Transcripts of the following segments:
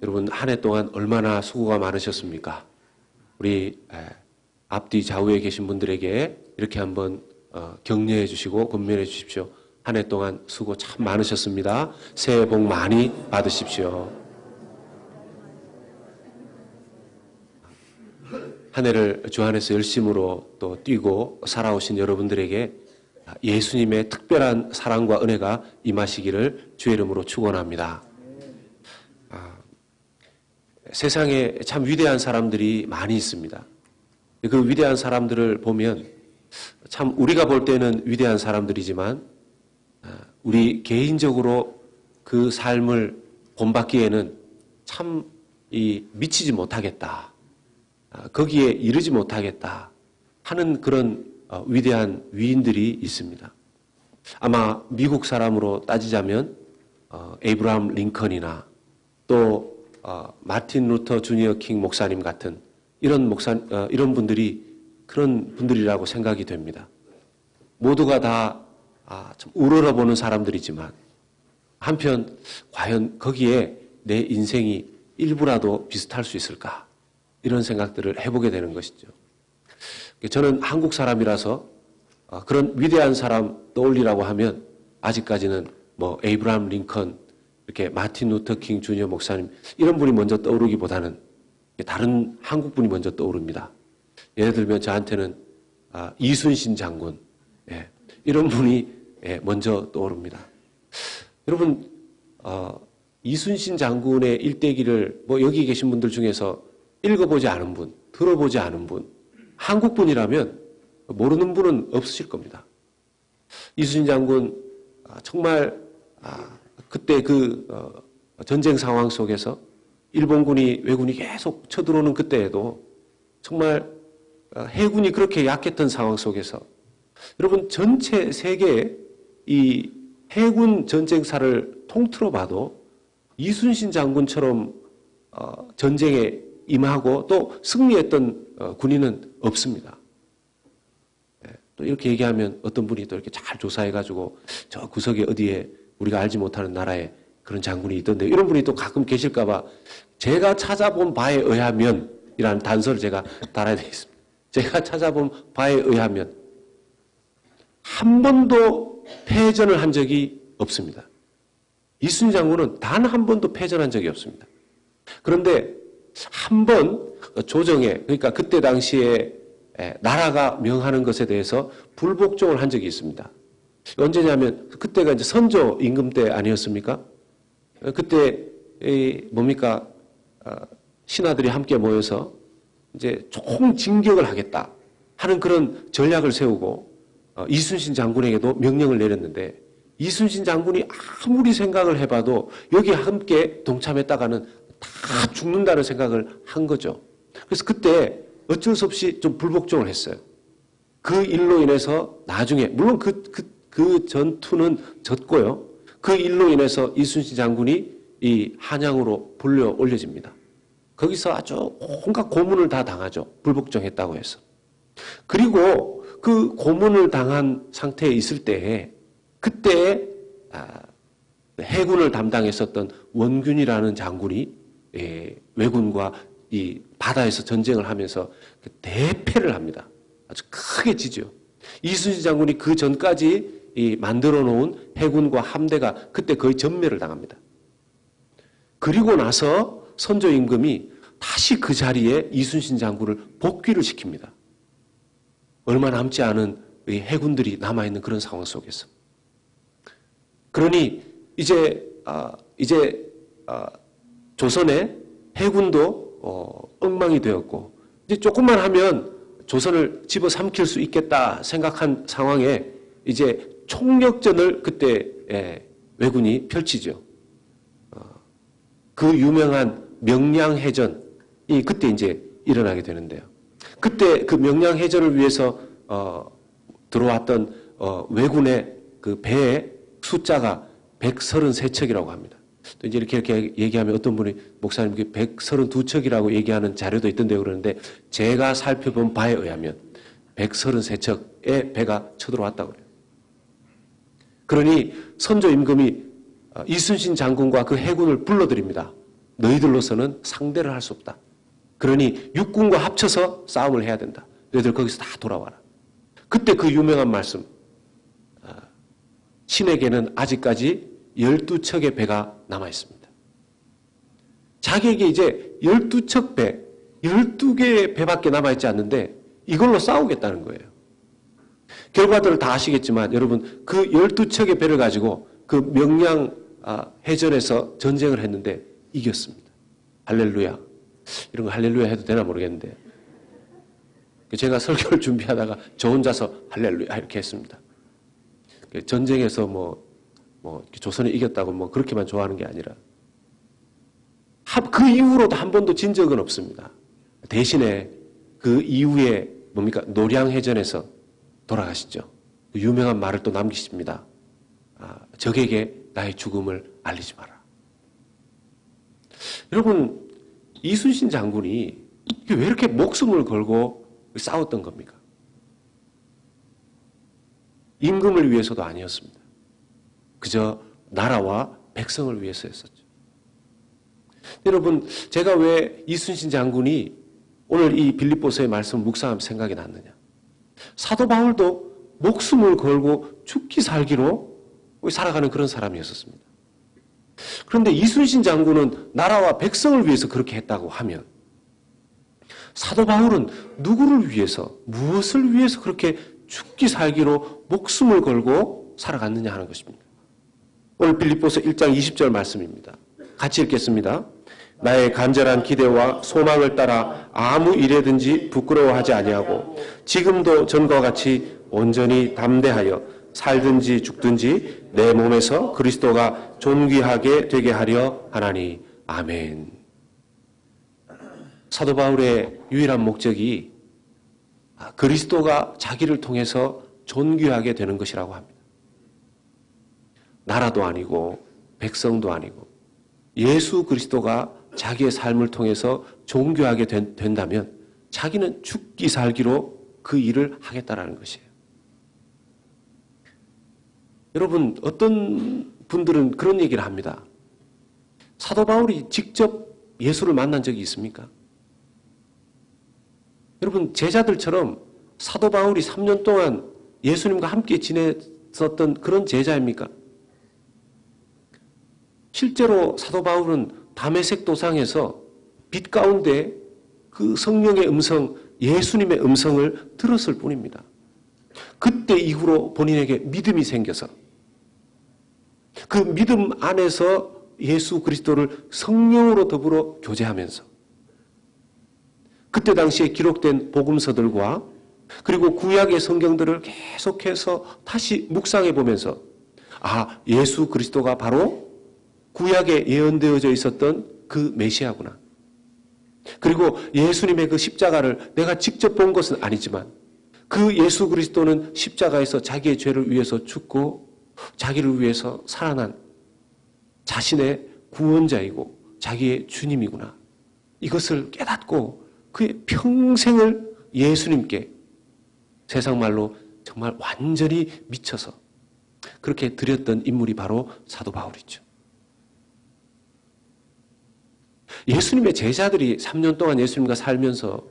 여러분 한 해 동안 얼마나 수고가 많으셨습니까? 우리 앞뒤 좌우에 계신 분들에게 이렇게 한번 격려해 주시고 권면해 주십시오. 한 해 동안 수고 참 많으셨습니다. 새해 복 많이 받으십시오. 한 해를 주 안에서 열심으로 또 뛰고 살아오신 여러분들에게 예수님의 특별한 사랑과 은혜가 임하시기를 주의 이름으로 축원합니다. 세상에 참 위대한 사람들이 많이 있습니다. 그 위대한 사람들을 보면 참 우리가 볼 때는 위대한 사람들이지만 우리 개인적으로 그 삶을 본받기에는 참 미치지 못하겠다. 거기에 이르지 못하겠다 하는 그런 위대한 위인들이 있습니다. 아마 미국 사람으로 따지자면 에이브라함 링컨이나 또 마틴 루터 주니어 킹 목사님 같은 이런 분들이 그런 분들이라고 생각이 됩니다. 모두가 다 좀 우러러보는 사람들이지만 한편 과연 거기에 내 인생이 일부라도 비슷할 수 있을까? 이런 생각들을 해보게 되는 것이죠. 저는 한국 사람이라서 그런 위대한 사람 떠올리라고 하면 아직까지는 뭐 에이브라함 링컨, 이렇게 마틴 루터 킹 주니어 목사님 이런 분이 먼저 떠오르기보다는 다른 한국 분이 먼저 떠오릅니다. 예를 들면 저한테는 이순신 장군, 이런 분이 먼저 떠오릅니다. 여러분 이순신 장군의 일대기를 뭐 여기 계신 분들 중에서 읽어보지 않은 분, 들어보지 않은 분, 한국 분이라면 모르는 분은 없으실 겁니다. 이순신 장군 정말 그때 그 전쟁 상황 속에서 일본군이 왜군이 계속 쳐들어오는 그때에도 정말 해군이 그렇게 약했던 상황 속에서 여러분 전체 세계의 이 해군 전쟁사를 통틀어 봐도 이순신 장군처럼 전쟁에 임하고 또 승리했던 군인은 없습니다. 또 이렇게 얘기하면 어떤 분이 또 이렇게 잘 조사해가지고 저 구석에 어디에 우리가 알지 못하는 나라에 그런 장군이 있던데 이런 분이 또 가끔 계실까봐 제가 찾아본 바에 의하면 이라는 단서를 제가 달아야 되겠습니다. 제가 찾아본 바에 의하면 한 번도 패전을 한 적이 없습니다. 이순신 장군은 단 한 번도 패전한 적이 없습니다. 그런데 한 번 조정에 그러니까 그때 당시에 나라가 명하는 것에 대해서 불복종을 한 적이 있습니다. 언제냐면 그때가 이제 선조 임금 때 아니었습니까? 그때 뭡니까 신하들이 함께 모여서 이제 총진격을 하겠다 하는 그런 전략을 세우고 이순신 장군에게도 명령을 내렸는데 이순신 장군이 아무리 생각을 해봐도 여기 함께 동참했다가는 다 죽는다는 생각을 한 거죠. 그래서 그때 어쩔 수 없이 좀 불복종을 했어요. 그 일로 인해서 나중에 물론 그 전투는 졌고요. 그 일로 인해서 이순신 장군이 이 한양으로 불려 올려집니다. 거기서 아주 온갖 고문을 다 당하죠. 불복종했다고 해서. 그리고 그 고문을 당한 상태에 있을 때에 그때 해군을 담당했었던 원균이라는 장군이 왜군과 이 바다에서 전쟁을 하면서 대패를 합니다. 아주 크게 지죠. 이순신 장군이 그 전까지 만들어 놓은 해군과 함대가 그때 거의 전멸을 당합니다. 그리고 나서 선조 임금이 다시 그 자리에 이순신 장군을 복귀를 시킵니다. 얼마 남지 않은 해군들이 남아있는 그런 상황 속에서. 그러니 이제 조선의 해군도 엉망이 되었고 이제 조금만 하면 조선을 집어삼킬 수 있겠다 생각한 상황에 이제 총력전을 그때 왜군이 펼치죠. 그 유명한 명량해전이 그때 이제 일어나게 되는데요. 그때 그 명량해전을 위해서 들어왔던 왜군의 그 배의 숫자가 133척이라고 합니다. 또 이제 이렇게 얘기하면 어떤 분이 목사님 132척이라고 얘기하는 자료도 있던데요. 그러는데 제가 살펴본 바에 의하면 133척의 배가 쳐들어왔다고 그래요. 그러니 선조 임금이 이순신 장군과 그 해군을 불러들입니다. 너희들로서는 상대를 할 수 없다. 그러니 육군과 합쳐서 싸움을 해야 된다. 너희들 거기서 다 돌아와라. 그때 그 유명한 말씀, 신에게는 아직까지 12척의 배가 남아 있습니다. 자기에게 이제 12척 배, 12개의 배밖에 남아있지 않는데 이걸로 싸우겠다는 거예요. 결과들을 다 아시겠지만 여러분 그 12척의 배를 가지고 그 명량 해전에서 전쟁을 했는데 이겼습니다. 할렐루야. 이런 거 할렐루야 해도 되나 모르겠는데 제가 설교를 준비하다가 저 혼자서 할렐루야 이렇게 했습니다. 전쟁에서 조선이 이겼다고 그렇게만 좋아하는 게 아니라 그 이후로도 한 번도 진 적은 없습니다. 대신에 그 이후에 노량해전에서 돌아가시죠. 그 유명한 말을 또 남기십니다. 적에게 나의 죽음을 알리지 마라. 여러분 이순신 장군이 왜 이렇게 목숨을 걸고 싸웠던 겁니까? 임금을 위해서도 아니었습니다. 그저 나라와 백성을 위해서였었죠. 여러분 제가 왜 이순신 장군이 오늘 이 빌립보서의 말씀을 묵상하면서 생각이 났느냐. 사도 바울도 목숨을 걸고 죽기 살기로 살아가는 그런 사람이었습니다. 그런데 이순신 장군은 나라와 백성을 위해서 그렇게 했다고 하면 사도 바울은 누구를 위해서, 무엇을 위해서 그렇게 죽기 살기로 목숨을 걸고 살아갔느냐 하는 것입니다. 오늘 빌립보서 1장 20절 말씀입니다. 같이 읽겠습니다. 나의 간절한 기대와 소망을 따라 아무 일에든지 부끄러워하지 아니하고 지금도 전과 같이 온전히 담대하여 살든지 죽든지 내 몸에서 그리스도가 존귀하게 되게 하려 하나니. 아멘. 사도 바울의 유일한 목적이 그리스도가 자기를 통해서 존귀하게 되는 것이라고 합니다. 나라도 아니고 백성도 아니고 예수 그리스도가 자기의 삶을 통해서 존귀하게 된다면 자기는 죽기 살기로 그 일을 하겠다라는 것이에요. 여러분 어떤 분들은 그런 얘기를 합니다. 사도 바울이 직접 예수를 만난 적이 있습니까? 여러분 제자들처럼 사도 바울이 3년 동안 예수님과 함께 지냈었던 그런 제자입니까? 실제로 사도 바울은 다메섹 도상에서 빛 가운데 그 성령의 음성, 예수님의 음성을 들었을 뿐입니다. 그때 이후로 본인에게 믿음이 생겨서 그 믿음 안에서 예수 그리스도를 성령으로 더불어 교제하면서 그때 당시에 기록된 복음서들과 그리고 구약의 성경들을 계속해서 다시 묵상해 보면서 예수 그리스도가 바로 구약에 예언되어져 있었던 그 메시아구나. 그리고 예수님의 그 십자가를 내가 직접 본 것은 아니지만 그 예수 그리스도는 십자가에서 자기의 죄를 위해서 죽고 자기를 위해서 살아난 자신의 구원자이고 자기의 주님이구나. 이것을 깨닫고 그의 평생을 예수님께 세상 말로 정말 완전히 미쳐서 그렇게 드렸던 인물이 바로 사도 바울이죠. 예수님의 제자들이 3년 동안 예수님과 살면서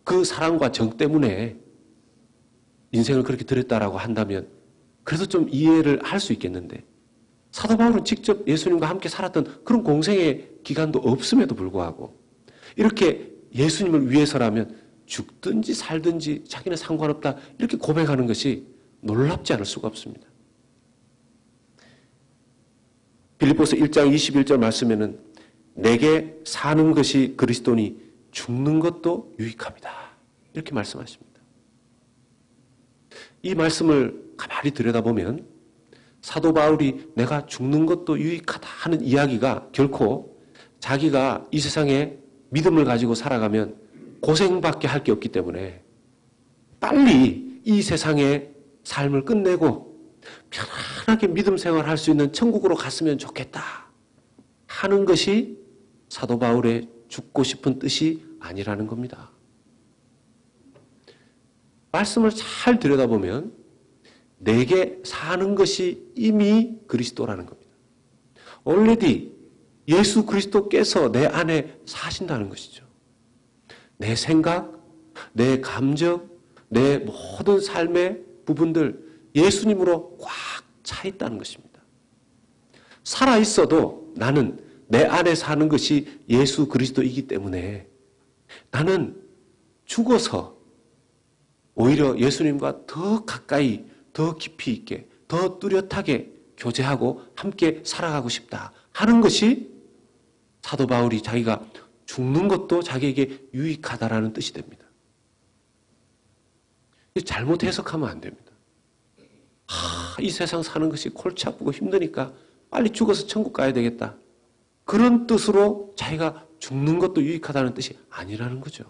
그 사랑과 정 때문에 인생을 그렇게 드렸다라고 한다면 그래도 좀 이해를 할 수 있겠는데 사도 바울은 직접 예수님과 함께 살았던 그런 공생의 기간도 없음에도 불구하고 이렇게 예수님을 위해서라면 죽든지 살든지 자기는 상관없다 이렇게 고백하는 것이 놀랍지 않을 수가 없습니다. 빌립보서 1장 21절 말씀에는 내게 사는 것이 그리스도니 죽는 것도 유익합니다. 이렇게 말씀하십니다. 이 말씀을 가만히 들여다보면 사도 바울이 내가 죽는 것도 유익하다 하는 이야기가 결코 자기가 이 세상에 믿음을 가지고 살아가면 고생밖에 할 게 없기 때문에 빨리 이 세상의 삶을 끝내고 편안하게 믿음 생활할 수 있는 천국으로 갔으면 좋겠다 하는 것이 사도 바울의 죽고 싶은 뜻이 아니라는 겁니다. 말씀을 잘 들여다보면 내게 사는 것이 이미 그리스도라는 겁니다. already 예수 그리스도께서 내 안에 사신다는 것이죠. 내 생각, 내 감정, 내 모든 삶의 부분들 예수님으로 꽉 차 있다는 것입니다. 살아 있어도 나는 내 안에 사는 것이 예수 그리스도이기 때문에 나는 죽어서 오히려 예수님과 더 가까이, 더 깊이 있게, 더 뚜렷하게 교제하고 함께 살아가고 싶다 하는 것이 사도 바울이 자기가 죽는 것도 자기에게 유익하다라는 뜻이 됩니다. 잘못 해석하면 안 됩니다. 이 세상 사는 것이 골치 아프고 힘드니까 빨리 죽어서 천국 가야 되겠다. 그런 뜻으로 자기가 죽는 것도 유익하다는 뜻이 아니라는 거죠.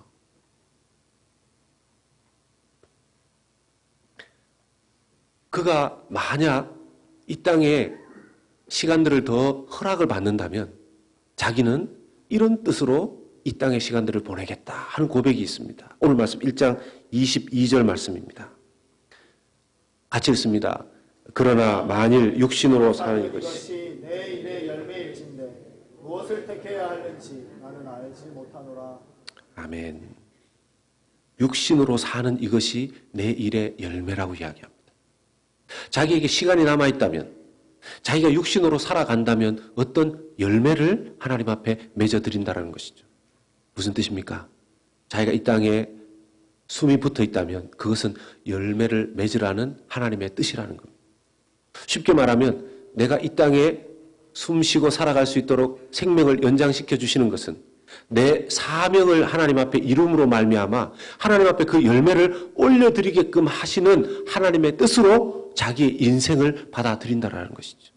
그가 만약 이 땅에 시간들을 더 허락을 받는다면 자기는 이런 뜻으로 이 땅의 시간들을 보내겠다 하는 고백이 있습니다. 오늘 말씀 1장 22절 말씀입니다. 같이 읽습니다. 그러나 만일 육신으로 사는 이것이 내 일의 열매일진데 무엇을 택해야 하는지 나는 알지 못하노라. 아멘. 육신으로 사는 이것이 내 일의 열매라고 이야기합니다. 자기에게 시간이 남아있다면, 자기가 육신으로 살아간다면 어떤 열매를 하나님 앞에 맺어드린다는 것이죠. 무슨 뜻입니까? 자기가 이 땅에 숨이 붙어 있다면 그것은 열매를 맺으라는 하나님의 뜻이라는 겁니다. 쉽게 말하면 내가 이 땅에 숨 쉬고 살아갈 수 있도록 생명을 연장시켜 주시는 것은 내 사명을 하나님 앞에 이름으로 말미암아 하나님 앞에 그 열매를 올려드리게끔 하시는 하나님의 뜻으로 자기의 인생을 받아들인다는 것이죠.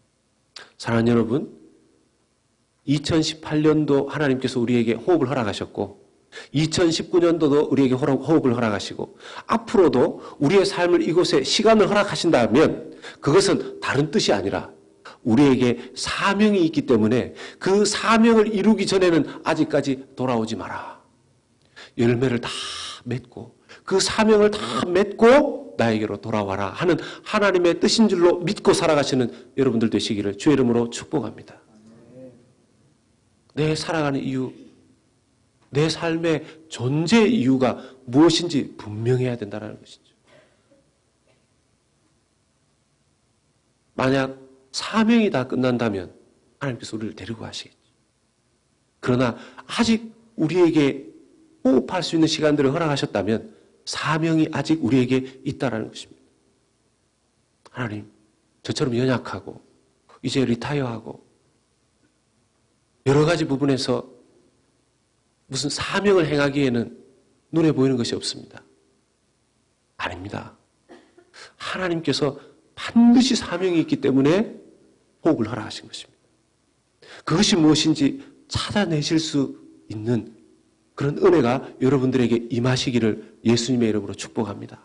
사랑하는 여러분, 2018년도 하나님께서 우리에게 호흡을 허락하셨고 2019년도도 우리에게 호흡을 허락하시고 앞으로도 우리의 삶을 이곳에 시간을 허락하신다면 그것은 다른 뜻이 아니라 우리에게 사명이 있기 때문에 그 사명을 이루기 전에는 아직까지 돌아오지 마라. 열매를 다 맺고 그 사명을 다 맺고 나에게로 돌아와라 하는 하나님의 뜻인 줄로 믿고 살아가시는 여러분들 되시기를 주의 이름으로 축복합니다. 내 살아가는 이유, 내 삶의 존재 이유가 무엇인지 분명해야 된다는 것이죠. 만약 사명이 다 끝난다면 하나님께서 우리를 데리고 가시겠죠. 그러나 아직 우리에게 호흡할 수 있는 시간들을 허락하셨다면 사명이 아직 우리에게 있다는 것입니다. 하나님, 저처럼 연약하고 이제 리타이어하고 여러 가지 부분에서 무슨 사명을 행하기에는 눈에 보이는 것이 없습니다. 아닙니다. 하나님께서 반드시 사명이 있기 때문에 호흡을 허락하신 것입니다. 그것이 무엇인지 찾아내실 수 있는 그런 은혜가 여러분들에게 임하시기를 예수님의 이름으로 축복합니다.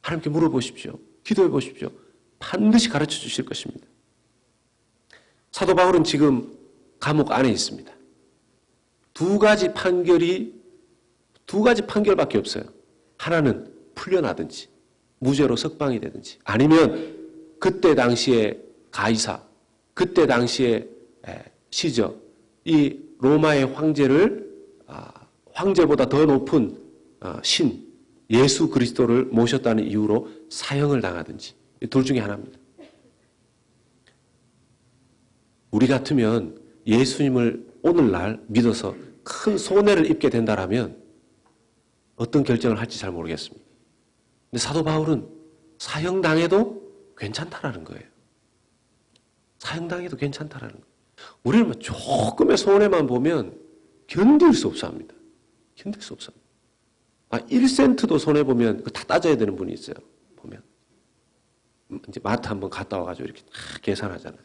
하나님께 물어보십시오. 기도해 보십시오. 반드시 가르쳐 주실 것입니다. 사도 바울은 지금 감옥 안에 있습니다. 두 가지 판결밖에 없어요. 하나는 풀려나든지 무죄로 석방이 되든지 아니면 그때 당시에 가이사, 그때 당시에 시저, 이 로마의 황제보다 더 높은 신 예수 그리스도를 모셨다는 이유로 사형을 당하든지 둘 중에 하나입니다. 우리 같으면 예수님을 오늘날 믿어서 큰 손해를 입게 된다라면 어떤 결정을 할지 잘 모르겠습니다. 근데 사도 바울은 사형당해도 괜찮다라는 거예요. 사형당해도 괜찮다라는 거예요. 우리는 조금의 손해만 보면 견딜 수 없어 합니다. 견딜 수 없어. 1센트도 손해보면 그거 다 따져야 되는 분이 있어요. 보면. 이제 마트 한번 갔다 와가지고 이렇게 다 계산하잖아요.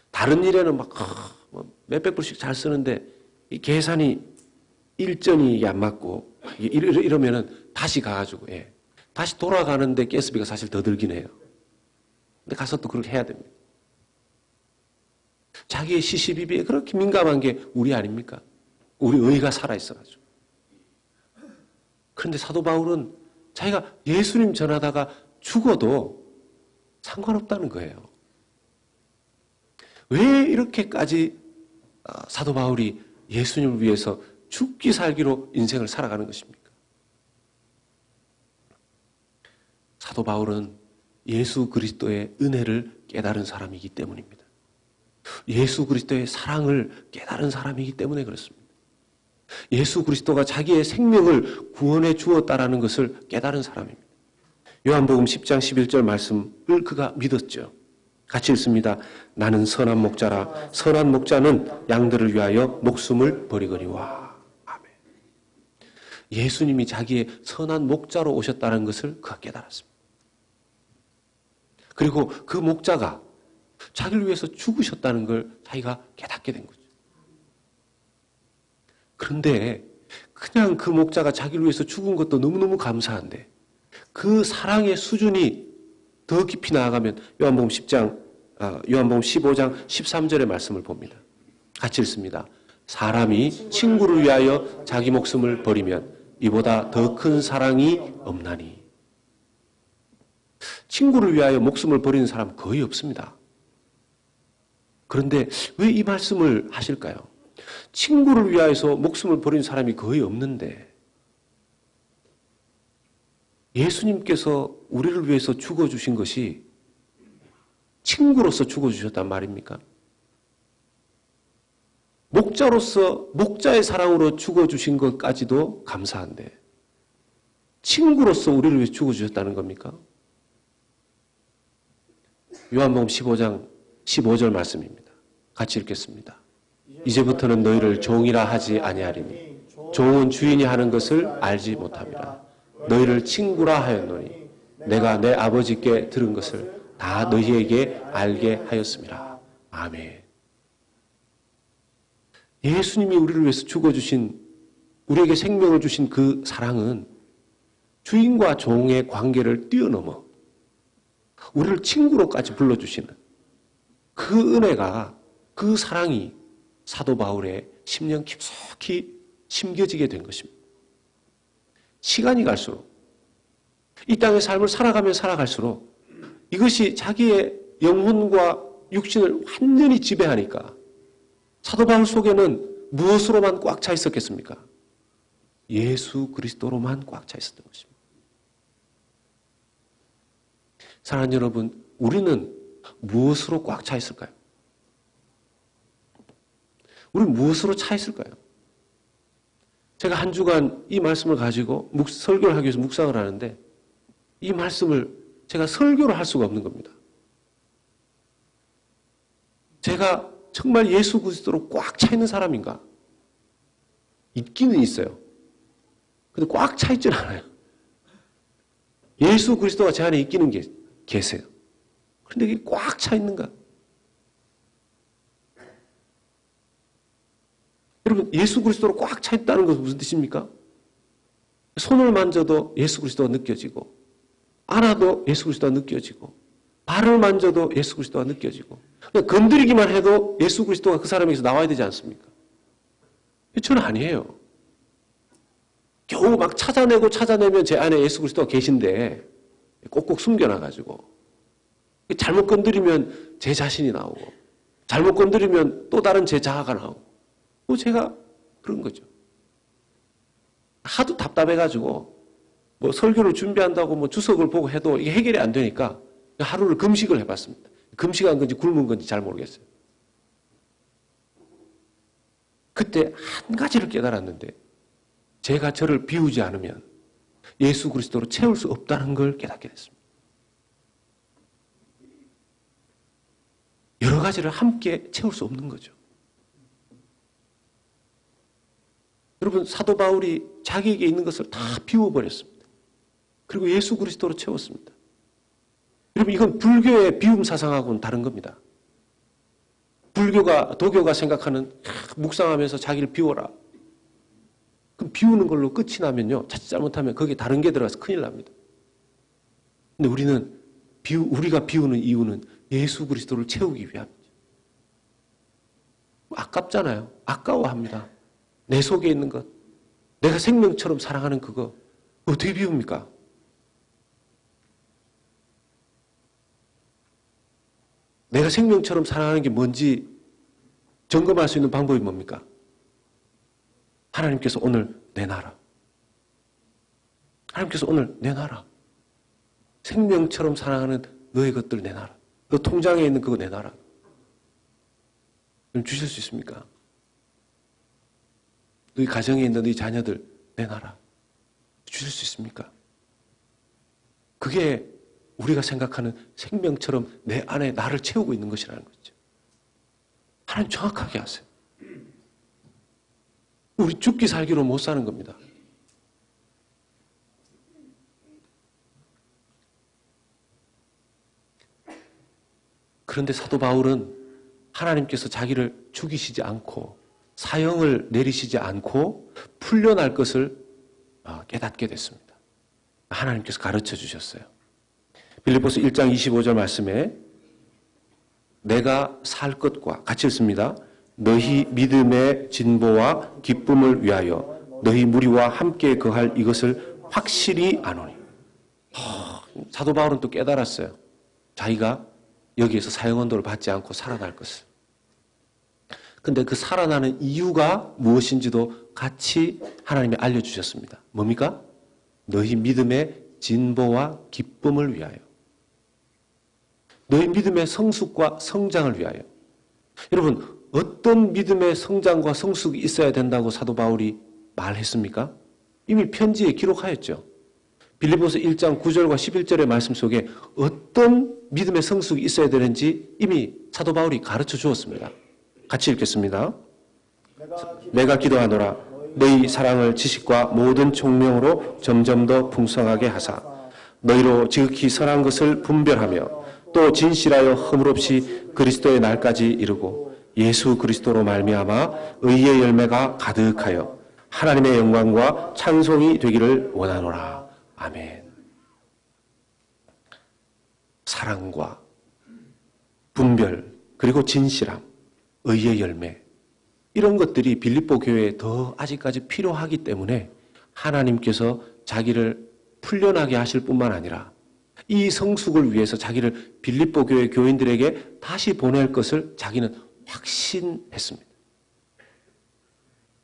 다른 일에는 막 몇백 불씩 잘 쓰는데 이 계산이 일전이 이게 안 맞고 이러면은 다시 가가지고 다시 돌아가는데 가스비가 사실 더 들긴 해요. 근데 가서 또 그렇게 해야 됩니다. 자기의 시시비비에 그렇게 민감한 게 우리 아닙니까? 우리 의가 살아있어가지고. 그런데 사도 바울은 자기가 예수님 전하다가 죽어도 상관없다는 거예요. 왜 이렇게까지 사도 바울이 예수님을 위해서 죽기 살기로 인생을 살아가는 것입니까? 사도 바울은 예수 그리스도의 은혜를 깨달은 사람이기 때문입니다. 예수 그리스도의 사랑을 깨달은 사람이기 때문에 그렇습니다. 예수 그리스도가 자기의 생명을 구원해 주었다라는 것을 깨달은 사람입니다. 요한복음 10장 11절 말씀을 그가 믿었죠. 같이 읽습니다. 나는 선한 목자라 선한 목자는 양들을 위하여 목숨을 버리거니와. 아멘. 예수님이 자기의 선한 목자로 오셨다는 것을 그가 깨달았습니다. 그리고 그 목자가 자기를 위해서 죽으셨다는 걸 자기가 깨닫게 된 거죠. 그런데 그냥 그 목자가 자기를 위해서 죽은 것도 너무너무 감사한데 그 사랑의 수준이 더 깊이 나아가면 요한복음 15장 13절의 말씀을 봅니다. 같이 읽습니다. 사람이 친구를 위하여 자기 목숨을 버리면 이보다 더 큰 사랑이 없나니. 친구를 위하여 목숨을 버리는 사람 거의 없습니다. 그런데 왜 이 말씀을 하실까요? 친구를 위하여서 목숨을 버리는 사람이 거의 없는데 예수님께서 우리를 위해서 죽어주신 것이 친구로서 죽어주셨단 말입니까? 목자로서 목자의 사랑으로 죽어주신 것까지도 감사한데 친구로서 우리를 위해 죽어주셨다는 겁니까? 요한복음 15장 15절 말씀입니다. 같이 읽겠습니다. 이제부터는 너희를 종이라 하지 아니하리니 종은 주인이 하는 것을 알지 못함이라. 너희를 친구라 하였노니 내가 내 아버지께 들은 것을 다 너희에게 알게 하였음이라. 아멘. 예수님이 우리를 위해서 죽어주신, 우리에게 생명을 주신 그 사랑은 주인과 종의 관계를 뛰어넘어 우리를 친구로까지 불러주시는 그 은혜가, 그 사랑이 사도 바울의 심령 깊숙이 심겨지게 된 것입니다. 시간이 갈수록, 이 땅의 삶을 살아가면 살아갈수록 이것이 자기의 영혼과 육신을 완전히 지배하니까 사도 바울 속에는 무엇으로만 꽉 차 있었겠습니까? 예수 그리스도로만 꽉 차 있었던 것입니다. 사랑하는 여러분, 우리는 무엇으로 꽉 차 있을까요? 우리는 무엇으로 차 있을까요? 제가 한 주간 이 말씀을 가지고 설교를 하기 위해서 묵상을 하는데 이 말씀을 제가 설교를 할 수가 없는 겁니다. 제가 정말 예수 그리스도로 꽉 차 있는 사람인가? 있기는 있어요. 근데 꽉 차 있지는 않아요. 예수 그리스도가 제 안에 있기는 계세요. 그런데 이게 꽉 차 있는가? 여러분, 예수 그리스도로 꽉 차 있다는 것은 무슨 뜻입니까? 손을 만져도 예수 그리스도가 느껴지고, 안아도 예수 그리스도가 느껴지고, 발을 만져도 예수 그리스도가 느껴지고, 그냥 건드리기만 해도 예수 그리스도가 그 사람에게서 나와야 되지 않습니까? 저는 아니에요. 겨우 막 찾아내면 제 안에 예수 그리스도가 계신데 꼭꼭 숨겨놔가지고 잘못 건드리면 제 자신이 나오고 잘못 건드리면 또 다른 제 자아가 나오고 제가 그런 거죠. 하도 답답해가지고 뭐 설교를 준비한다고 뭐 주석을 보고 해도 이게 해결이 안 되니까 하루를 금식을 해봤습니다. 금식한 건지 굶은 건지 잘 모르겠어요. 그때 한 가지를 깨달았는데 제가 저를 비우지 않으면 예수 그리스도로 채울 수 없다는 걸 깨닫게 됐습니다. 여러 가지를 함께 채울 수 없는 거죠. 여러분, 사도 바울이 자기에게 있는 것을 다 비워버렸습니다. 그리고 예수 그리스도로 채웠습니다. 여러분, 이건 불교의 비움 사상하고는 다른 겁니다. 도교가 생각하는 묵상하면서 자기를 비워라. 그럼 비우는 걸로 끝이 나면요, 자칫 잘못하면 거기에 다른 게 들어가서 큰일 납니다. 근데 우리가 비우는 이유는 예수 그리스도를 채우기 위함이죠. 아깝잖아요. 아까워합니다. 내 속에 있는 것, 내가 생명처럼 사랑하는 그거 어떻게 비웁니까? 내가 내가 생명처럼 사랑하는 게 뭔지 점검할 수 있는 방법이 뭡니까? 하나님께서 오늘 내놔라. 하나님께서 오늘 내놔라. 생명처럼 사랑하는 너의 것들 내놔라. 너 통장에 있는 그거 내놔라. 그럼 주실 수 있습니까? 너희 가정에 있는 너희 자녀들 내놔라. 주실 수 있습니까? 그게 우리가 생각하는 생명처럼 내 안에 나를 채우고 있는 것이라는 거죠. 하나님 정확하게 하세요. 우리 죽기 살기로 못 사는 겁니다. 그런데 사도 바울은 하나님께서 자기를 죽이시지 않고 사형을 내리시지 않고 풀려날 것을 깨닫게 됐습니다. 하나님께서 가르쳐 주셨어요. 빌립보서 1장 25절 말씀에 내가 살 것과 같이 읽습니다. 너희 믿음의 진보와 기쁨을 위하여 너희 무리와 함께 거할 이것을 확실히 아노니. 사도 바울은 또 깨달았어요. 자기가 여기에서 사형언도를 받지 않고 살아날 것을. 근데 그 살아나는 이유가 무엇인지도 같이 하나님이 알려주셨습니다. 뭡니까? 너희 믿음의 진보와 기쁨을 위하여. 너희 믿음의 성숙과 성장을 위하여. 여러분, 어떤 믿음의 성장과 성숙이 있어야 된다고 사도 바울이 말했습니까? 이미 편지에 기록하였죠. 빌립보서 1장 9절과 11절의 말씀 속에 어떤 믿음의 성숙이 있어야 되는지 이미 사도 바울이 가르쳐 주었습니다. 같이 읽겠습니다. 내가 기도하노라 너희 사랑을 지식과 모든 총명으로 점점 더 풍성하게 하사 너희로 지극히 선한 것을 분별하며 또 진실하여 허물 없이 그리스도의 날까지 이르고 예수 그리스도로 말미암아 의의 열매가 가득하여 하나님의 영광과 찬송이 되기를 원하노라. 아멘. 사랑과 분별 그리고 진실함, 의의 열매 이런 것들이 빌립보 교회에 더 아직까지 필요하기 때문에 하나님께서 자기를 풀려나게 하실 뿐만 아니라 이 성숙을 위해서 자기를 빌립보 교회 교인들에게 다시 보낼 것을 자기는 확신했습니다.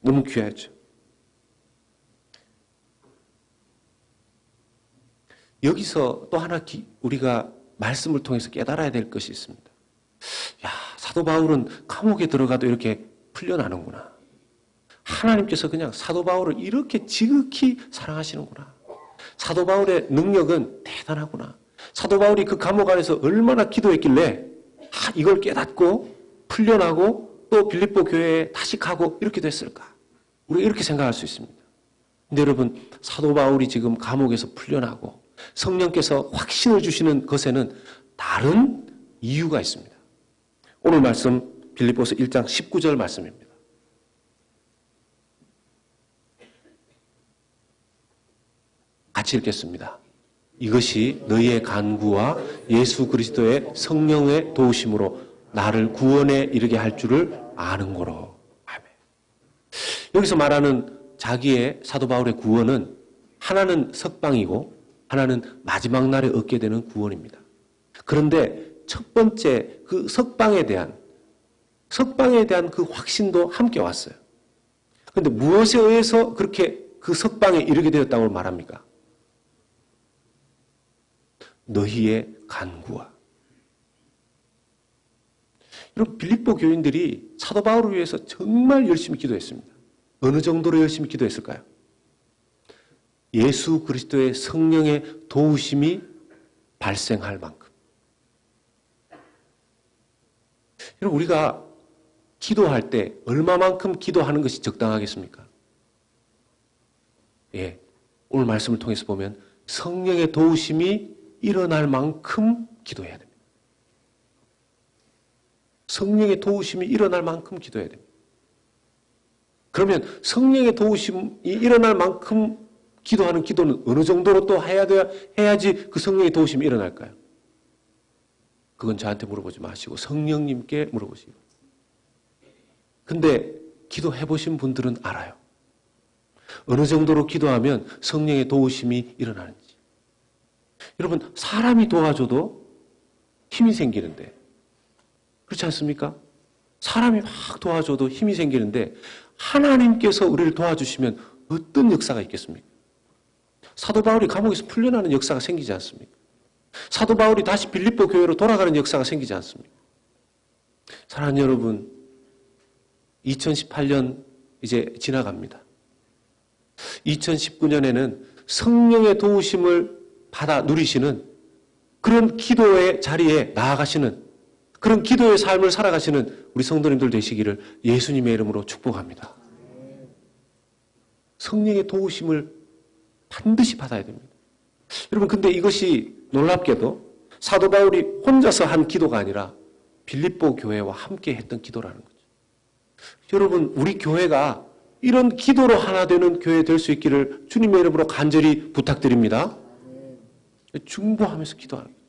너무 귀하죠. 여기서 또 하나 우리가 말씀을 통해서 깨달아야 될 것이 있습니다. 야, 사도 바울은 감옥에 들어가도 이렇게 풀려나는구나. 하나님께서 그냥 사도 바울을 이렇게 지극히 사랑하시는구나. 사도 바울의 능력은 대단하구나. 사도 바울이 그 감옥 안에서 얼마나 기도했길래 이걸 깨닫고 풀려나고 또 빌립보 교회에 다시 가고 이렇게 됐을까? 우리가 이렇게 생각할 수 있습니다. 근데 여러분, 사도 바울이 지금 감옥에서 풀려나고 성령께서 확신을 주시는 것에는 다른 이유가 있습니다. 오늘 말씀 빌립보서 1장 19절 말씀입니다. 같이 읽겠습니다. 이것이 너희의 간구와 예수 그리스도의 성령의 도우심으로 나를 구원에 이르게 할 줄을 아는 거로. 아멘. 여기서 말하는 자기의 사도 바울의 구원은 하나는 석방이고 하나는 마지막 날에 얻게 되는 구원입니다. 그런데 첫 번째 그 석방에 대한 그 확신도 함께 왔어요. 그런데 무엇에 의해서 그렇게 그 석방에 이르게 되었다고 말합니까? 너희의 간구와. 여러분, 빌립보 교인들이 사도 바울을 위해서 정말 열심히 기도했습니다. 어느 정도로 열심히 기도했을까요? 예수 그리스도의 성령의 도우심이 발생할 만큼. 여러분, 우리가 기도할 때 얼마만큼 기도하는 것이 적당하겠습니까? 예, 오늘 말씀을 통해서 보면 성령의 도우심이 일어날 만큼 기도해야 됩니다. 성령의 도우심이 일어날 만큼 기도해야 됩니다. 그러면 성령의 도우심이 일어날 만큼 기도하는 기도는 어느 정도로 또 해야지 그 성령의 도우심이 일어날까요? 그건 저한테 물어보지 마시고 성령님께 물어보시고. 근데 기도해 보신 분들은 알아요. 어느 정도로 기도하면 성령의 도우심이 일어나는지. 여러분, 사람이 도와줘도 힘이 생기는데 그렇지 않습니까? 사람이 막 도와줘도 힘이 생기는데 하나님께서 우리를 도와주시면 어떤 역사가 있겠습니까? 사도 바울이 감옥에서 풀려나는 역사가 생기지 않습니까? 사도 바울이 다시 빌립보 교회로 돌아가는 역사가 생기지 않습니까? 사랑하는 여러분, 2018년 이제 지나갑니다. 2019년에는 성령의 도우심을 받아 누리시는 그런 기도의 자리에 나아가시는 그런 기도의 삶을 살아가시는 우리 성도님들 되시기를 예수님의 이름으로 축복합니다. 성령의 도우심을 반드시 받아야 됩니다. 여러분, 근데 이것이 놀랍게도 사도 바울이 혼자서 한 기도가 아니라 빌립보 교회와 함께 했던 기도라는 거죠. 여러분, 우리 교회가 이런 기도로 하나 되는 교회 될 수 있기를 주님의 이름으로 간절히 부탁드립니다. 중보하면서 기도하는 거예요.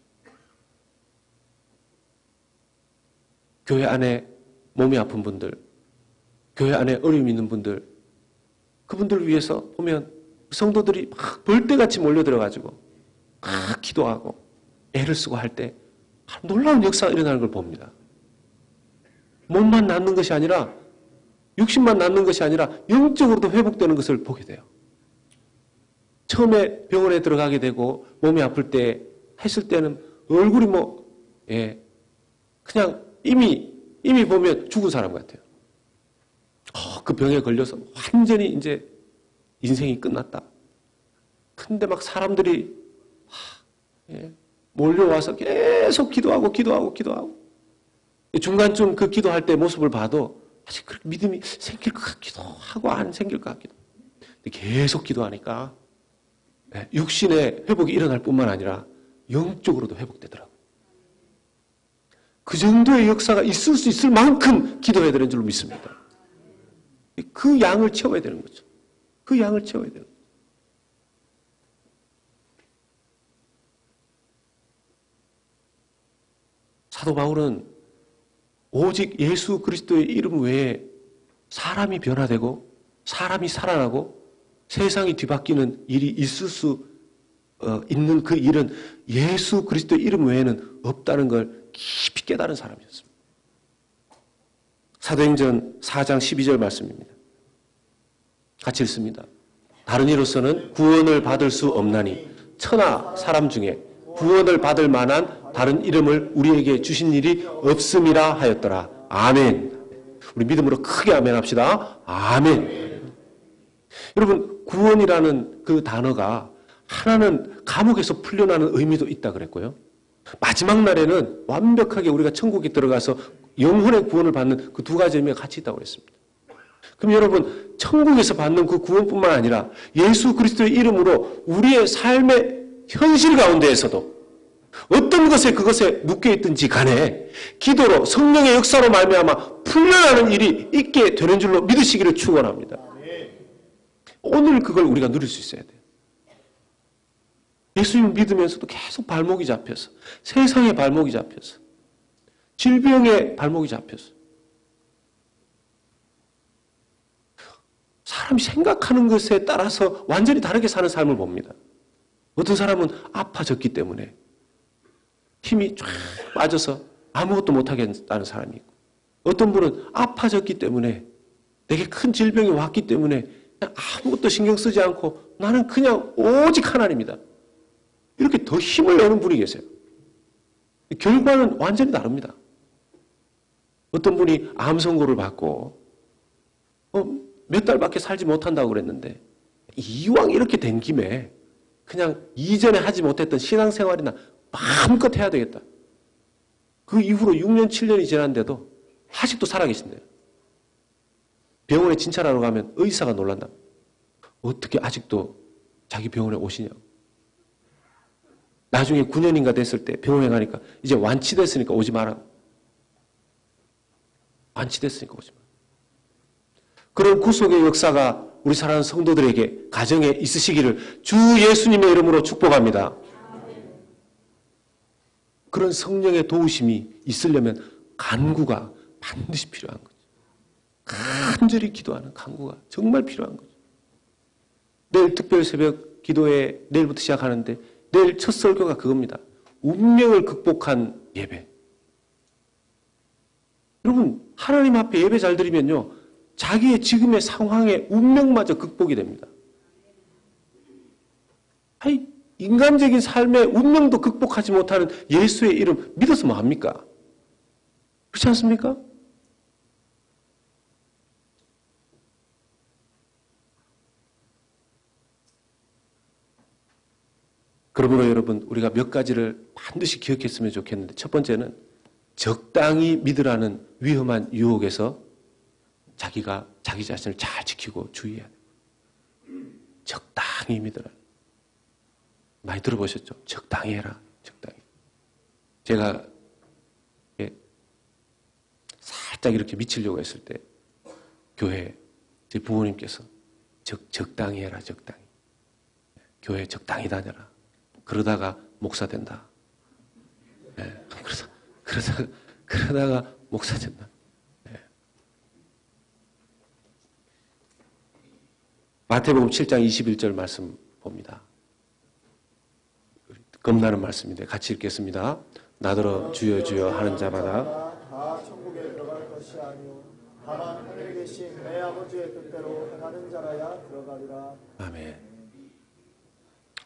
교회 안에 몸이 아픈 분들, 교회 안에 어려움이 있는 분들, 그분들을 위해서 보면 성도들이 막 벌떼같이 몰려들어가지고 막 기도하고 애를 쓰고 할 때 놀라운 역사가 일어나는 걸 봅니다. 몸만 낫는 것이 아니라 육신만 낫는 것이 아니라 영적으로도 회복되는 것을 보게 돼요. 처음에 병원에 들어가게 되고 몸이 아플 때 했을 때는 얼굴이 그냥 이미 보면 죽은 사람 같아요. 그 병에 걸려서 완전히 이제 인생이 끝났다. 근데 막 사람들이 몰려와서 계속 기도하고 중간쯤 그 기도할 때 모습을 봐도 아직 그렇게 믿음이 생길 것 같기도 하고 안 생길 것 같기도. 근데 계속 기도하니까 육신의 회복이 일어날 뿐만 아니라 영적으로도 회복되더라고요. 그 정도의 역사가 있을 수 있을 만큼 기도해야 되는 줄 믿습니다. 그 양을 채워야 되는 거죠. 그 양을 채워야 되는 거죠. 사도 바울은 오직 예수 그리스도의 이름 외에 사람이 변화되고 사람이 살아나고 세상이 뒤바뀌는 일이 있을 수 있는 그 일은 예수 그리스도의 이름 외에는 없다는 걸 깊이 깨달은 사람이었습니다. 사도행전 4장 12절 말씀입니다. 같이 읽습니다. 다른 이로서는 구원을 받을 수 없나니 천하 사람 중에 구원을 받을 만한 다른 이름을 우리에게 주신 일이 없음이라 하였더라. 아멘. 우리 믿음으로 크게 아멘 합시다. 아멘. 여러분, 구원이라는 그 단어가 하나는 감옥에서 풀려나는 의미도 있다 그랬고요. 마지막 날에는 완벽하게 우리가 천국에 들어가서 영혼의 구원을 받는 그 두 가지 의미가 같이 있다고 그랬습니다. 그럼 여러분, 천국에서 받는 그 구원뿐만 아니라 예수 그리스도의 이름으로 우리의 삶의 현실 가운데에서도 어떤 것에 그것에 묶여있든지 간에 기도로 성령의 역사로 말미암아 풀려나는 일이 있게 되는 줄로 믿으시기를 축원합니다. 오늘 그걸 우리가 누릴 수 있어야 돼요. 예수님을 믿으면서도 계속 발목이 잡혀서 세상의 발목이 잡혀서 질병의 발목이 잡혀서 사람이 생각하는 것에 따라서 완전히 다르게 사는 삶을 봅니다. 어떤 사람은 아파졌기 때문에 힘이 쫙 빠져서 아무것도 못하겠다는 사람이 있고, 어떤 분은 아파졌기 때문에 내게 큰 질병이 왔기 때문에 그냥 아무것도 신경 쓰지 않고 나는 그냥 오직 하나님이다. 이렇게 더 힘을 내는 분이 계세요. 결과는 완전히 다릅니다. 어떤 분이 암 선고를 받고 몇 달밖에 살지 못한다고 그랬는데 이왕 이렇게 된 김에 그냥 이전에 하지 못했던 신앙생활이나 마음껏 해야 되겠다. 그 이후로 6년, 7년이 지났는데도 아직도 살아계신대요. 병원에 진찰하러 가면 의사가 놀란다. 어떻게 아직도 자기 병원에 오시냐고. 나중에 9년인가 됐을 때 병원에 가니까 이제 완치됐으니까 오지 마라. 완치됐으니까 오지 마라. 그런 구속의 역사가 우리 사랑하는 성도들에게 가정에 있으시기를 주 예수님의 이름으로 축복합니다. 그런 성령의 도우심이 있으려면 간구가 반드시 필요한 거죠. 간절히 기도하는 간구가 정말 필요한 거죠. 내일 특별 새벽 기도회 내일부터 시작하는데 내일 첫 설교가 그겁니다. 운명을 극복한 예배. 여러분, 하나님 앞에 예배 잘 드리면요, 자기의 지금의 상황의 운명마저 극복이 됩니다. 아니, 인간적인 삶의 운명도 극복하지 못하는 예수의 이름 믿어서 뭐합니까? 그렇지 않습니까? 그러므로 여러분, 우리가 몇 가지를 반드시 기억했으면 좋겠는데, 첫 번째는 적당히 믿으라는 위험한 유혹에서 자기가 자기 자신을 잘 지키고 주의해야 돼요. 적당히 믿으라. 많이 들어보셨죠? 적당히 해라. 적당히. 제가 살짝 이렇게 미치려고 했을 때 교회 제 부모님께서 적당히 해라. 적당히. 교회 적당히 다녀라. 그러다가 목사 된다. 네. 그러다가 목사 된다. 네. 마태복음 7장 21절 말씀 봅니다. 겁나는 말씀인데 같이 읽겠습니다. 나더러 주여 주여 하는 자마다 다 천국에 들어갈 것이 아니요 다만 하늘에 계신 내 아버지의 뜻대로 행하는 자라야 들어가리라. 아멘.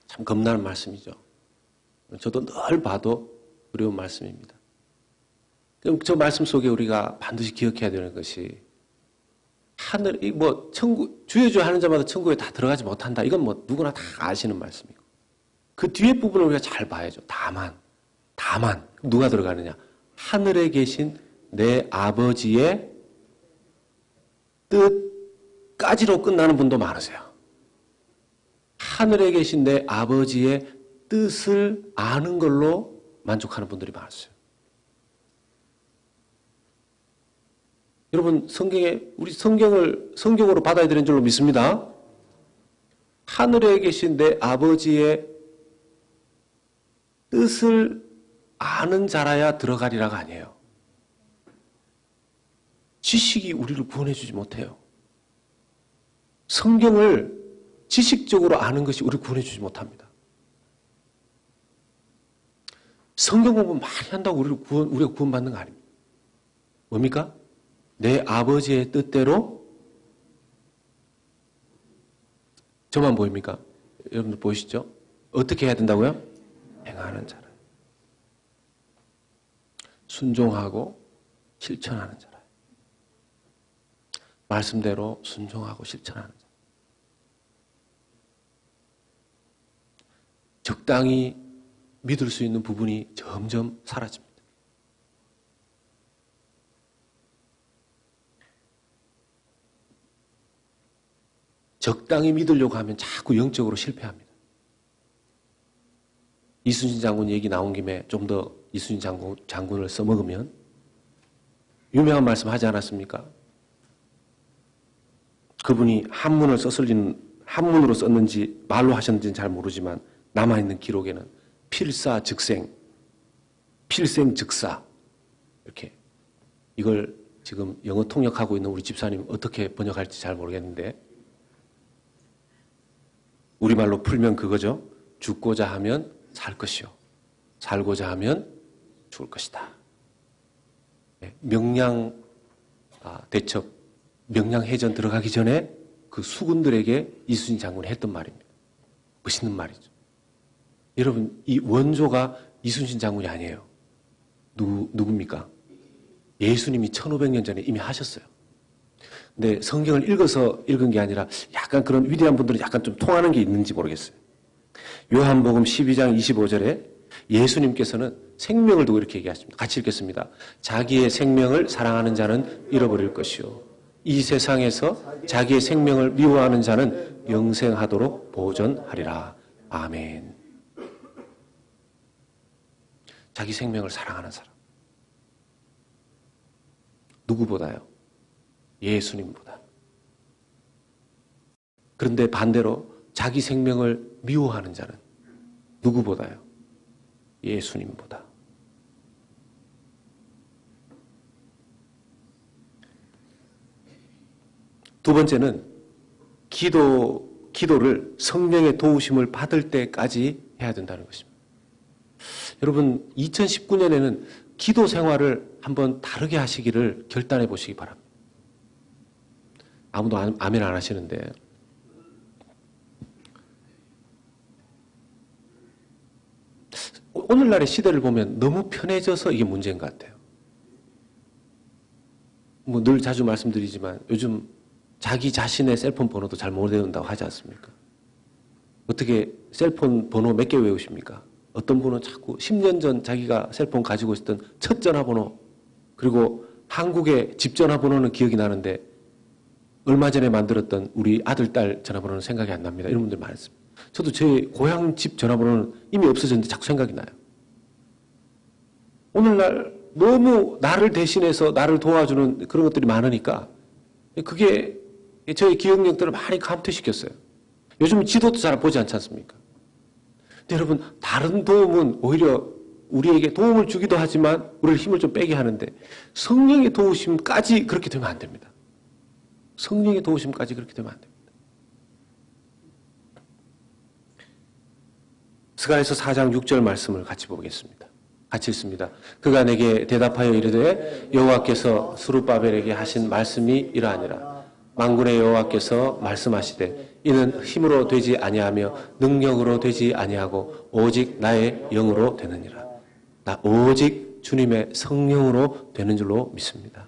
참 겁나는 말씀이죠. 저도 늘 봐도 두려운 말씀입니다. 그럼 저 말씀 속에 우리가 반드시 기억해야 되는 것이 천국, 주여 주여 하는 자마다 천국에 다 들어가지 못한다. 이건 누구나 다 아시는 말씀이고. 그 뒤에 부분을 우리가 잘 봐야죠. 다만. 누가 들어가느냐? 하늘에 계신 내 아버지의 뜻까지로 끝나는 분도 많으세요. 하늘에 계신 내 아버지의 뜻을 아는 걸로 만족하는 분들이 많았어요. 여러분, 우리 성경으로 받아야 되는 줄로 믿습니다. 하늘에 계신 내 아버지의 뜻을 아는 자라야 들어가리라가 아니에요. 지식이 우리를 구원해주지 못해요. 성경을 지식적으로 아는 것이 우리를 구원해주지 못합니다. 성경 공부 많이 한다고 우리가 구원받는 거 아닙니다. 뭡니까? 내 아버지의 뜻대로 저만 보입니까? 여러분들 보이시죠? 어떻게 해야 된다고요? 행하는 자라. 순종하고 실천하는 자라. 말씀대로 순종하고 실천하는 자라. 적당히 믿을 수 있는 부분이 점점 사라집니다. 적당히 믿으려고 하면 자꾸 영적으로 실패합니다. 이순신 장군 얘기 나온 김에 좀 더 이순신 장군을 써먹으면 유명한 말씀 하지 않았습니까? 그분이 한문으로 썼는지 말로 하셨는지는 잘 모르지만 남아있는 기록에는 필사즉생, 필생즉사 이렇게 이걸 지금 영어 통역하고 있는 우리 집사님 어떻게 번역할지 잘 모르겠는데 우리말로 풀면 그거죠. 죽고자 하면 살 것이요. 살고자 하면 죽을 것이다. 대첩, 명량해전 들어가기 전에 그 수군들에게 이순신 장군이 했던 말입니다. 멋있는 말이죠. 여러분, 이 원조가 이순신 장군이 아니에요. 누굽니까? 예수님이 1500년 전에 이미 하셨어요. 근데 성경을 읽어서 읽은 게 아니라 약간 그런 위대한 분들은 약간 좀 통하는 게 있는지 모르겠어요. 요한복음 12장 25절에 예수님께서는 생명을 두고 이렇게 얘기하십니다. 같이 읽겠습니다. 자기의 생명을 사랑하는 자는 잃어버릴 것이요. 이 세상에서 자기의 생명을 미워하는 자는 영생하도록 보존하리라. 아멘. 자기 생명을 사랑하는 사람. 누구보다요? 예수님보다. 그런데 반대로 자기 생명을 미워하는 자는 누구보다요? 예수님보다. 두 번째는 기도를 성령의 도우심을 받을 때까지 해야 된다는 것입니다. 여러분, 2019년에는 기도 생활을 한번 다르게 하시기를 결단해 보시기 바랍니다. 아무도 아멘 안 하시는데. 오늘날의 시대를 보면 너무 편해져서 이게 문제인 것 같아요. 뭐 늘 자주 말씀드리지만 요즘 자기 자신의 셀폰 번호도 잘 못 외운다고 하지 않습니까? 어떻게 셀폰 번호 몇 개 외우십니까? 어떤 분은 자꾸 10년 전 자기가 셀폰 가지고 있었던 첫 전화번호, 그리고 한국의 집 전화번호는 기억이 나는데 얼마 전에 만들었던 우리 아들, 딸 전화번호는 생각이 안 납니다. 이런 분들 많습니다. 저도 제 고향 집 전화번호는 이미 없어졌는데 자꾸 생각이 나요. 오늘날 너무 나를 대신해서 나를 도와주는 그런 것들이 많으니까 그게 저의 기억력들을 많이 감퇴시켰어요. 요즘 지도도 잘 보지 않지 않습니까? 근데 여러분, 다른 도움은 오히려 우리에게 도움을 주기도 하지만 우리를 힘을 좀 빼게 하는데 성령의 도우심까지 그렇게 되면 안 됩니다. 성령의 도우심까지 그렇게 되면 안 됩니다. 스가랴서 4장 6절 말씀을 같이 보겠습니다. 같이 읽습니다. 그가 내게 대답하여 이르되 여호와께서 스룹바벨에게 하신 말씀이 이러하니라. 만군의 여호와께서 말씀하시되 이는 힘으로 되지 아니하며 능력으로 되지 아니하고 오직 나의 영으로 되느니라. 나 오직 주님의 성령으로 되는 줄로 믿습니다.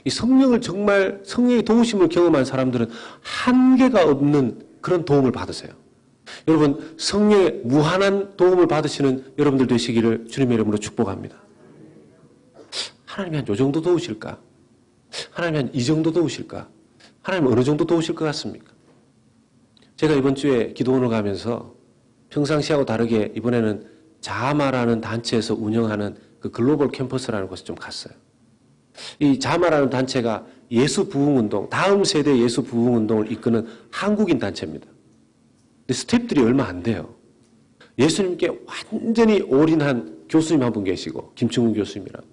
이 성령을 정말 성령의 도우심을 경험한 사람들은 한계가 없는 그런 도움을 받으세요. 여러분, 성령의 무한한 도움을 받으시는 여러분들 되시기를 주님의 이름으로 축복합니다. 하나님이 한 요 정도 도우실까? 하나님이 한 이 정도 도우실까? 하나님 어느 정도 도우실 것 같습니까? 제가 이번 주에 기도원을 가면서 평상시하고 다르게 이번에는 자마라는 단체에서 운영하는 그 글로벌 캠퍼스라는 곳에 좀 갔어요. 이 자마라는 단체가 예수 부흥운동, 다음 세대 예수 부흥운동을 이끄는 한국인 단체입니다. 근데 스태프들이 얼마 안 돼요. 예수님께 완전히 올인한 교수님 한 분 계시고, 김충근 교수님이라고.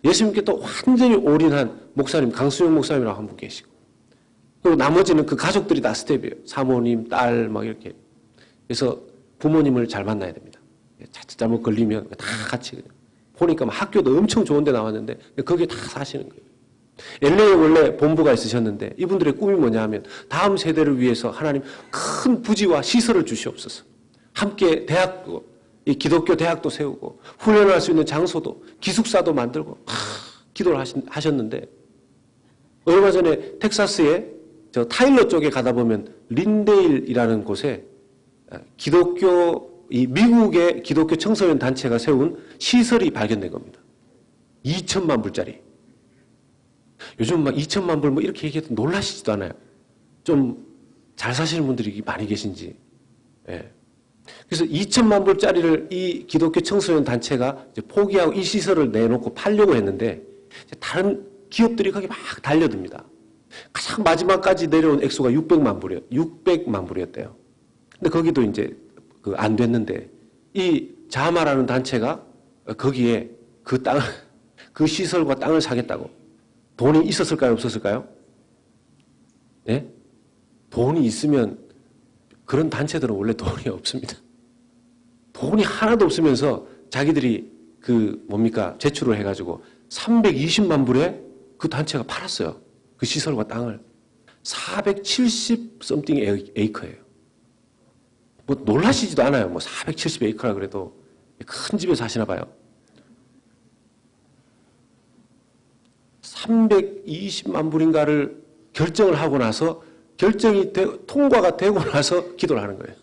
예수님께 또 완전히 올인한 목사님, 강수영 목사님이라고 한 분 계시고. 그리고 나머지는 그 가족들이 다 스텝이에요. 사모님, 딸, 막 이렇게. 그래서 부모님을 잘 만나야 됩니다. 자칫 잘못 걸리면 다 같이. 보니까 학교도 엄청 좋은 데 나왔는데, 거기에 다 사시는 거예요. LA에 원래 본부가 있으셨는데, 이분들의 꿈이 뭐냐 하면, 다음 세대를 위해서 하나님 큰 부지와 시설을 주시옵소서. 함께 대학도, 이 기독교 대학도 세우고, 훈련할 수 있는 장소도, 기숙사도 만들고, 기도를 하셨는데, 얼마 전에 텍사스에 저 타일러 쪽에 가다 보면 린데일이라는 곳에 이 미국의 기독교 청소년 단체가 세운 시설이 발견된 겁니다. 2천만 불짜리. 요즘 막 2천만 불 뭐 이렇게 얘기해도 놀라시지도 않아요. 좀 잘 사시는 분들이 많이 계신지. 예. 그래서 2천만 불짜리를 이 기독교 청소년 단체가 이제 포기하고 이 시설을 내놓고 팔려고 했는데 다른 기업들이 거기 막 달려듭니다. 가장 마지막까지 내려온 액수가 600만 불이었대요. 근데 거기도 이제 안 됐는데 이 자마라는 단체가 거기에 그 땅, 그 시설과 땅을 사겠다고. 돈이 있었을까요? 없었을까요? 네? 돈이 있으면 그런 단체들은 원래 돈이 없습니다. 돈이 하나도 없으면서 자기들이 제출을 해가지고 320만 불에 그 단체가 팔았어요. 그 시설과 땅을. 470 something 에이커예요. 뭐 놀라시지도 않아요. 뭐 470 에이커라 그래도 큰 집에 사시나 봐요. 320만 불인가를 결정을 하고 나서 결정이 통과가 되고 나서 기도를 하는 거예요.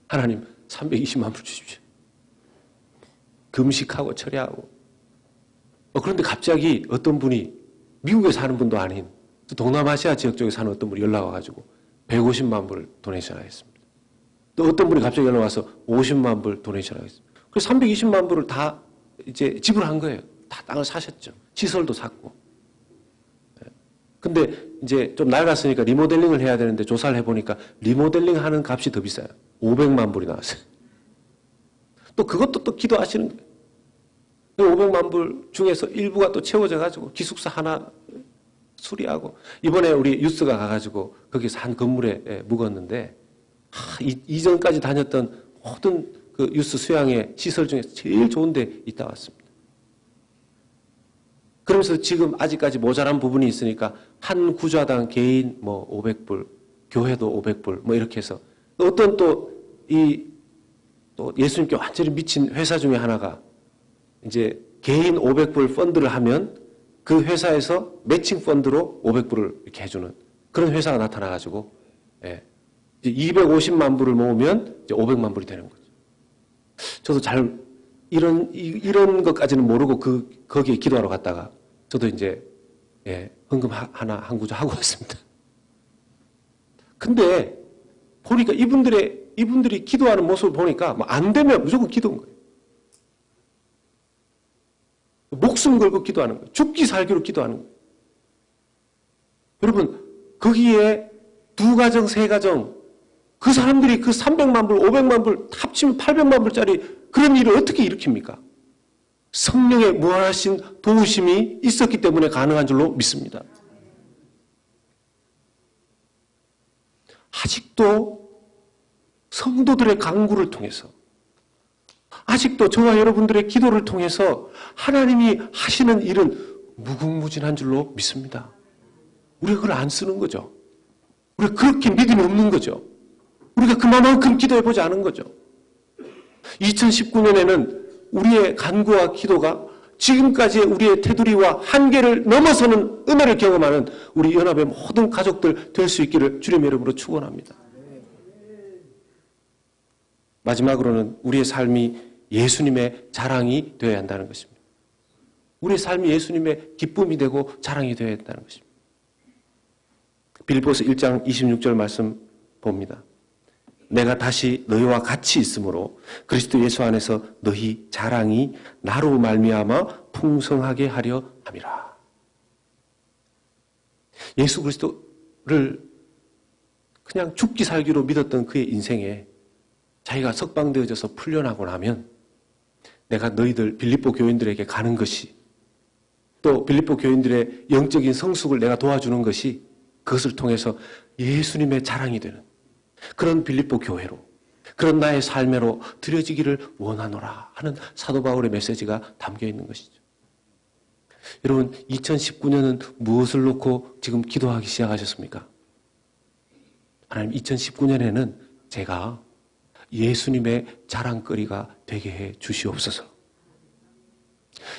하나님 320만 불 주십시오. 금식하고 철야하고. 그런데 갑자기 어떤 분이 미국에 사는 분도 아닌 동남아시아 지역 쪽에 사는 어떤 분이 연락 와가지고 150만 불 도네이션 하겠습니다. 또 어떤 분이 갑자기 연락 와서 50만 불 도네이션 하겠습니다. 그래서 320만 불을 다 이제 지불한 거예요. 다 땅을 사셨죠. 시설도 샀고. 근데 이제 좀 낡았으니까 리모델링을 해야 되는데 조사를 해보니까 리모델링 하는 값이 더 비싸요. 500만 불이 나왔어요. 또 그것도 또 기도하시는 거예요. 500만 불 중에서 일부가 또 채워져가지고 기숙사 하나 수리하고 이번에 우리 유스가 가가지고 거기서 한 건물에 묵었는데 이전까지 다녔던 모든 그 유스 수양의 시설 중에서 제일 좋은 데 있다 왔습니다. 그러면서 지금 아직까지 모자란 부분이 있으니까 한 구좌당 개인 뭐 500불, 교회도 500불 뭐 이렇게 해서 어떤 또 예수님께 완전히 미친 회사 중에 하나가 이제 개인 500불 펀드를 하면 그 회사에서 매칭 펀드로 500불을 이렇게 해주는 그런 회사가 나타나가지고, 예. 이제 250만 불을 모으면 이제 500만 불이 되는 거죠. 저도 잘 이런 것까지는 모르고 거기에 기도하러 갔다가 저도 이제, 예, 헌금 한 구좌 하고 왔습니다. 근데 보니까 이분들이 기도하는 모습을 보니까 뭐 안 되면 무조건 기도한 거예요. 목숨 걸고 기도하는 거예요. 죽기 살기로 기도하는 거예요. 여러분, 거기에 2가정, 3가정, 그 사람들이 그 300만 불, 500만 불, 합치면 800만 불짜리 그런 일을 어떻게 일으킵니까? 성령의 무한하신 도우심이 있었기 때문에 가능한 줄로 믿습니다. 아직도 성도들의 강구를 통해서, 아직도 저와 여러분들의 기도를 통해서 하나님이 하시는 일은 무궁무진한 줄로 믿습니다. 우리가 그걸 안 쓰는 거죠. 우리가 그렇게 믿음이 없는 거죠. 우리가 그만큼 기도해보지 않은 거죠. 2019년에는 우리의 간구와 기도가 지금까지의 우리의 테두리와 한계를 넘어서는 은혜를 경험하는 우리 연합의 모든 가족들 될 수 있기를 주님의 이름으로 축원합니다. 마지막으로는 우리의 삶이 예수님의 자랑이 되어야 한다는 것입니다. 우리의 삶이 예수님의 기쁨이 되고 자랑이 되어야 한다는 것입니다. 빌립보서 1장 26절 말씀 봅니다. 내가 다시 너희와 같이 있으므로 그리스도 예수 안에서 너희 자랑이 나로 말미암아 풍성하게 하려 함이라. 예수 그리스도를 그냥 죽기 살기로 믿었던 그의 인생에 자기가 석방되어져서 풀려나고 나면 내가 너희들 빌립보 교인들에게 가는 것이, 또 빌립보 교인들의 영적인 성숙을 내가 도와주는 것이 그것을 통해서 예수님의 자랑이 되는 그런 빌립보 교회로, 그런 나의 삶으로 드려지기를 원하노라 하는 사도 바울의 메시지가 담겨 있는 것이죠. 여러분, 2019년은 무엇을 놓고 지금 기도하기 시작하셨습니까? 하나님, 2019년에는 제가 예수님의 자랑거리가 되게 해 주시옵소서.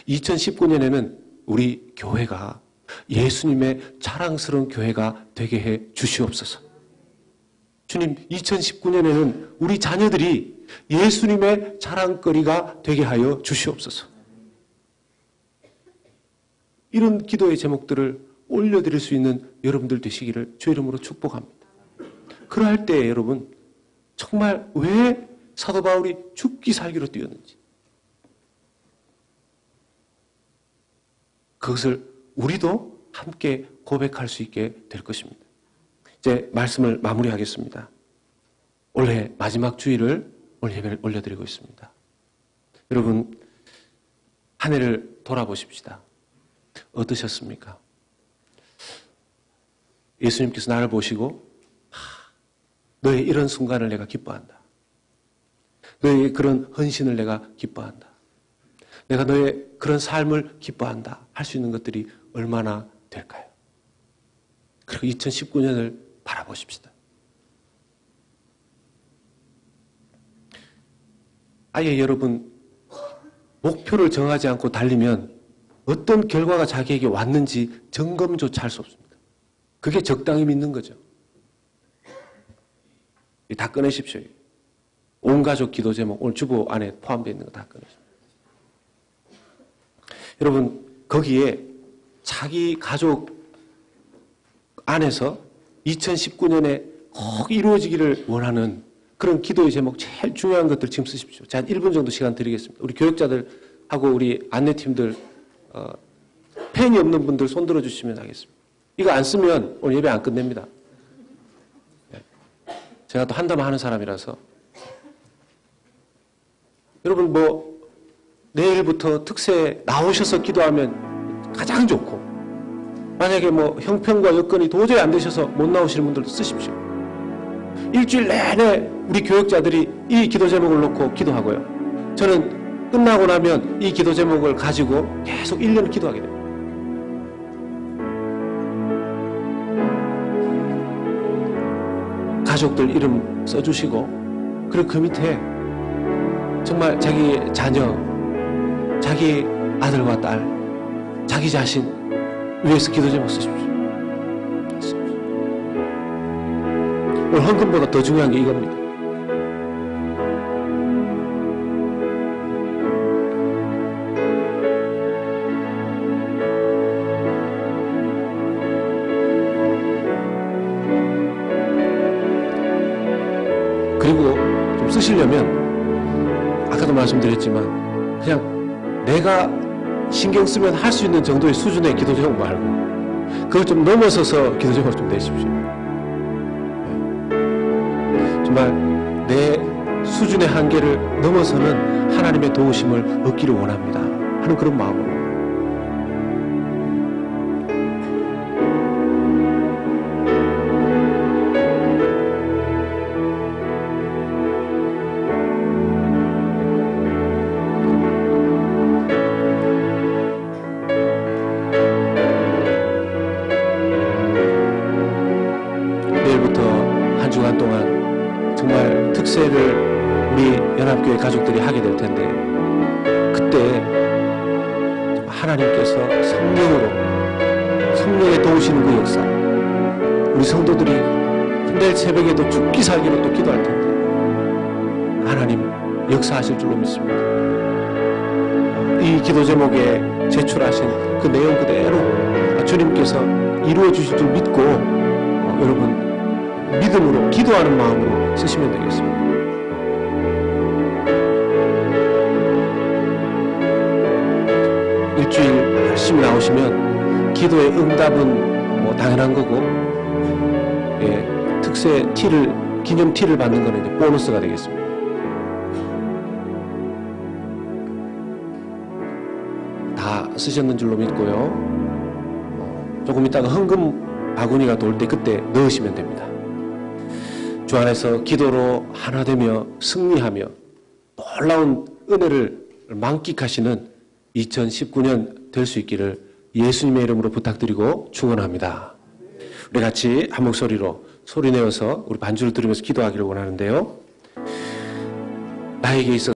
2019년에는 우리 교회가 예수님의 자랑스러운 교회가 되게 해 주시옵소서. 주님, 2019년에는 우리 자녀들이 예수님의 자랑거리가 되게 하여 주시옵소서. 이런 기도의 제목들을 올려드릴 수 있는 여러분들 되시기를 주 이름으로 축복합니다. 그러할 때 여러분, 정말 왜 사도 바울이 죽기 살기로 뛰었는지, 그것을 우리도 함께 고백할 수 있게 될 것입니다. 이제 말씀을 마무리하겠습니다. 올해 마지막 주일을 오늘 예배를 올려드리고 있습니다. 여러분, 한 해를 돌아보십시다. 어떠셨습니까? 예수님께서 나를 보시고 너의 이런 순간을 내가 기뻐한다. 너의 그런 헌신을 내가 기뻐한다. 내가 너의 그런 삶을 기뻐한다. 할 수 있는 것들이 얼마나 될까요? 그리고 2019년을 바라보십시다. 아예 여러분, 목표를 정하지 않고 달리면 어떤 결과가 자기에게 왔는지 점검조차 할 수 없습니다. 그게 적당히 믿는 거죠. 다 꺼내십시오. 온 가족 기도 제목, 오늘 주보 안에 포함되어 있는 거 다 꺼내십시오. 여러분, 거기에 자기 가족 안에서 2019년에 꼭 이루어지기를 원하는 그런 기도의 제목, 제일 중요한 것들 지금 쓰십시오. 제가 한 1분 정도 시간 드리겠습니다. 우리 교육자들하고 우리 안내팀들, 펜이 없는 분들 손 들어주시면 하겠습니다. 이거 안 쓰면 오늘 예배 안 끝냅니다. 제가 또 한담 하는 사람이라서. 여러분, 내일부터 특세 나오셔서 기도하면 가장 좋고, 만약에 형편과 여건이 도저히 안 되셔서 못 나오시는 분들도 쓰십시오. 일주일 내내 우리 교역자들이 이 기도 제목을 놓고 기도하고요. 저는 끝나고 나면 이 기도 제목을 가지고 계속 1년 기도하게 됩니다. 가족들 이름 써주시고, 그리고 그 밑에 정말 자기 자녀, 자기 아들과 딸, 자기 자신 위해서 기도 제목 쓰십시오. 오늘 헌금보다 더 중요한 게 이겁니다. 그리고 좀 쓰시려면 아까도 말씀드렸지만 그냥 내가 신경 쓰면 할 수 있는 정도의 수준의 기도 제목 말고 그걸 좀 넘어서서 기도 제목을 좀 내십시오. 정말 내 수준의 한계를 넘어서는 하나님의 도우심을 얻기를 원합니다 하는 그런 마음으로 내일부터 한 주간 동안 정말 특세를 우리 연합교회 가족들이 하게 될 텐데, 그때 하나님께서 성령에 도우시는 그 역사, 우리 성도들이 내일 새벽에도 죽기 살기로 또 기도할 텐데 하나님 역사하실 줄로 믿습니다. 이 기도 제목에 제출하신 그 내용 그대로 주님께서 이루어 주실 줄 믿고 여러분 믿음으로 기도하는 마음으로 쓰시면 되겠습니다. 일주일 열심히 나오시면 기도의 응답은 뭐 당연한 거고, 예, 특세 기념 티를 받는 거는 이제 보너스가 되겠습니다. 다 쓰셨는 줄로 믿고요. 조금 있다가 헌금 바구니가 돌 때 그때 넣으시면 됩니다. 주 안에서 기도로 하나 되며 승리하며 놀라운 은혜를 만끽하시는 2019년 될 수 있기를 예수님의 이름으로 부탁드리고 축원합니다. 우리 같이 한 목소리로 소리내어서 우리 반주를 들으면서 기도하기를 원하는데요. 나에게 있어